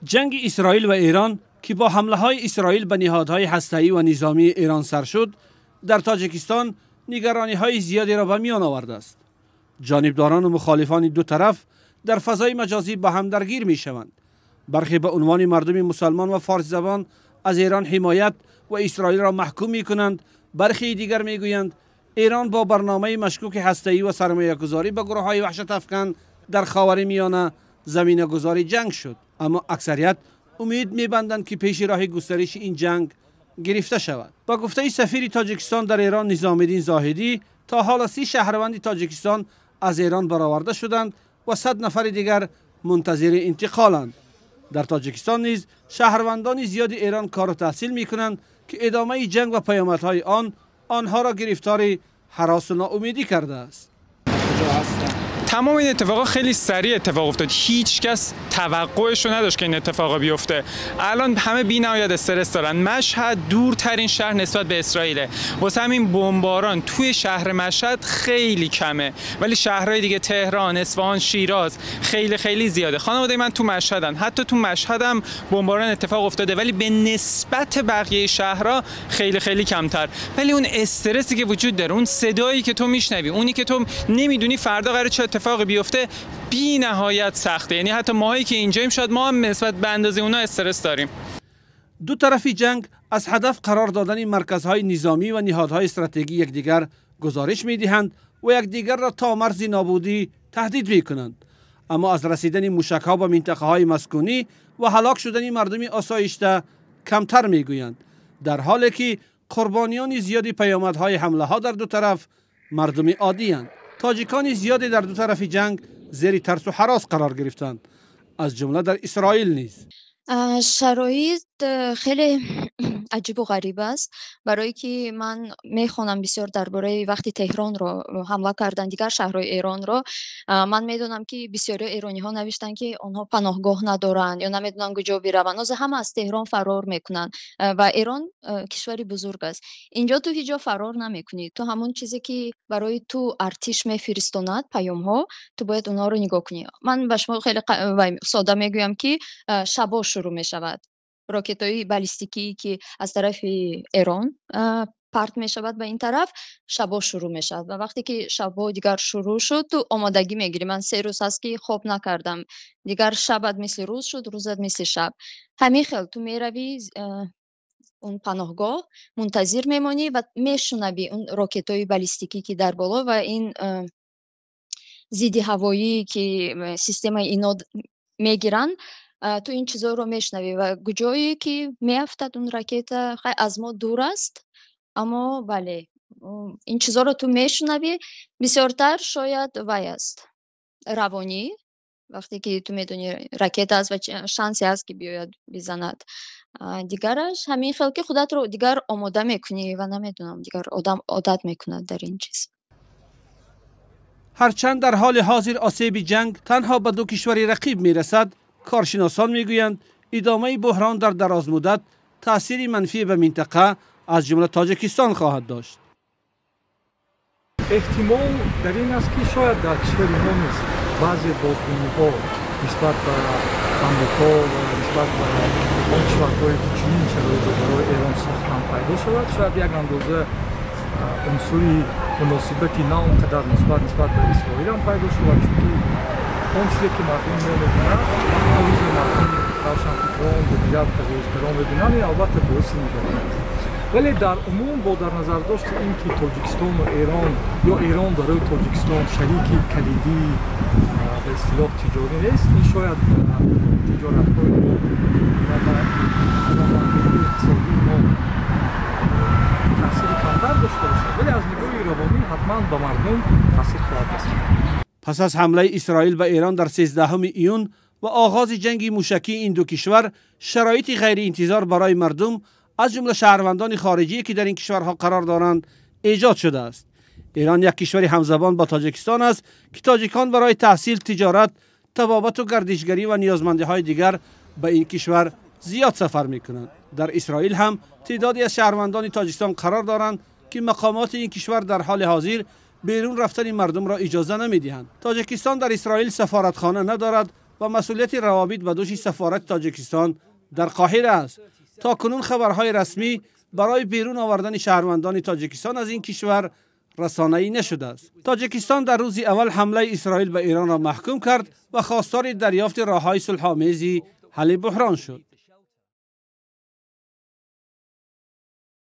جنگ اسرائیل و ایران که با حمله های اسرائیل به نهادهای هسته‌ای و نظامی ایران سر شد، در تاجیکستان نگرانی های زیادی را به میان آورده است. جانبداران و مخالفان دو طرف در فضای مجازی با هم درگیر می شوند. برخی به عنوان مردم مسلمان و فارسی زبان از ایران حمایت و اسرائیل را محکوم می کنند. برخی دیگر می گویند ایران با برنامه مشکوک هسته‌ای و سرمایه گذاری به گروه های وحشت افکن در خاورمیانه زمینه گذاری جنگ شد. اما اکثریت امید می‌بندند که پیش راه گسترش این جنگ گرفته شود. با گفته سفیر تاجیکستان در ایران نظام الدین زاهدی، تا حالا 30 شهروند تاجیکستان از ایران برآورده شدند و 100 نفر دیگر منتظر انتقالند. در تاجیکستان نیز شهروندان زیادی ایران کار و تحصیل می‌کنند که ادامه جنگ و پیامدهای آنها را گرفتار هراس و ناامیدی کرده است. تمام این اتفاقا خیلی سریع اتفاق افتاد. هیچ کس توقعش رو نداشت که این اتفاقا بیفته. الان همه بی‌نهایت استرس دارن. مشهد دورترین شهر نسبت به اسرائیل. واسه همین بمباران توی شهر مشهد خیلی کمه. ولی شهرهای دیگه تهران، اصفهان، شیراز خیلی زیاده. خانواده من تو مشهدن. حتی تو مشهدم بمباران اتفاق افتاده، ولی به نسبت بقیه شهرها خیلی کمتر. ولی اون استرسی که وجود داره، اون صدایی که تو میشنوی، اونی که تو نمیدونی فردا قراره چه اتفاقی بیفته، بی نهایت سخته. یعنی حتی ماهایی که اینجاییم شاید ما هم نسبت به اندازه اونا استرس داریم. دو طرف جنگ از هدف قرار دادن مرکزهای نظامی و نهادهای استراتژی یکدیگر گزارش می‌دهند و یکدیگر را تا مرز نابودی تهدید می‌کنند. اما از رسیدن موشک‌ها به منطقه‌های مسکونی و هلاک شدن مردم آسایشته کمتر می‌گویند، در حالی که قربانیان زیادی پیامدهای حمله‌ها در دو طرف مردم عادی‌اند. تاجیکان زیادی در دو طرف جنگ زیر ترس و هراس قرار گرفتند، از جمله در اسرائیل نیز. شرایط خیلی عجیب و غریب است، برای که من میخوانم بسیار درباره وقتی تهران رو حمله کردن دیگر شهرهای ایران رو. من میدونم که بسیاری ایرانی ها نوشتن که آنها پناهگاه ندارن یا نمیدونن کجا برون، از همه از تهران فرار میکنن و ایران کشوری بزرگ است. اینجا تو هیچ جا فرار نمیکنی. تو همون چیزی که برای تو ارتش میفرستاند پیام ها، تو باید اونها رو نگاه کنی. من به شما خیلی ساده میگویم که شبا شروع می شود. راکت‌های بالیستیکی که از طرف ایران پرت می شود به این طرف، شبا شروع می شود و وقتی که شبا دیگر شروع شد تو آمادگی می گیری. من 3 روز هست که خواب نکردم، دیگر شبت مثل روز شد، روزت مثل شب. همین خیل تو می روی اون پناهگاه منتظر میمانی و میشنوی اون راکت‌های بالیستیکی که در بالا و این ضد هوایی که سیستم اینا میگیرن، تو این چیزا رو میشنوی و جایی که میافتد اون راکت خیلی از ما دور است، اما بله این چیزا رو تو میشنوی. بسیارتر شاید وای است روانی، وقتی که تو میدونی راکت است و شانسی هست که بیاید بزند. دیگرش همین خیلی که خودت رو دیگر آماده میکنی و نمیدونم دیگر آدم عادت میکند در این چیز. هرچند در حال حاضر آسیب جنگ تنها به دو کشور رقیب میرسد، کارشناسان میگویند ادامه بحران در دراز مدت تأثیر منفی به منطقه از جمله تاجیکستان خواهد داشت. احتمال در این است که شاید در کشور ما نیز بعضی بازبینی‌ها نسبت به آمریکا و نسبت به آن کشورهایی که چنین شرایطی برای ایران ساختن پیدا شود. شاید یک اندازه عنصری مناسبتی نه آنقدر نسبت به اسرائیل هم پیدا شود، چون اون چیزی که مردم می‌بینند وقتی مردم روشنفکران و دیگر پژوهشگران می‌بینند البته باعث نگرانی است. ولی در عموم با در نظر داشت این که تاجیکستان و ایران یا ایران برای تاجیکستان شریک کلیدی به اصطلاح تجاری نیست، این شاید تجارت‌های ما و اقتصادی ما تأثیر کمتر داشته باشد، ولی از نگاه روانی حتما به مردم تأثیر خواهد داشت. پس از حمله اسرائیل به ایران در 13 ایون و آغاز جنگ موشکی این دو کشور، شرایط غیر انتظار برای مردم از جمله شهروندان خارجی که در این کشورها قرار دارند ایجاد شده است. ایران یک کشور همزبان با تاجیکستان است که تاجیکان برای تحصیل، تجارت، طبابت و گردشگری و نیازمندی‌های دیگر به این کشور زیاد سفر می‌کنند. در اسرائیل هم تعدادی از شهروندان تاجیکستان قرار دارند که مقامات این کشور در حال حاضر بیرون رفتن مردم را اجازه نمی‌دهند. تاجیکستان در اسرائیل سفارتخانه ندارد و مسئولیت روابط به دوش سفارت تاجیکستان در قاهره است. تا کنون خبرهای رسمی برای بیرون آوردن شهروندان تاجیکستان از این کشور رسانه‌ای نشده است. تاجیکستان در روز اول حمله اسرائیل به ایران را محکوم کرد و خواستار دریافت راه‌های صلح‌آمیز حل بحران شد.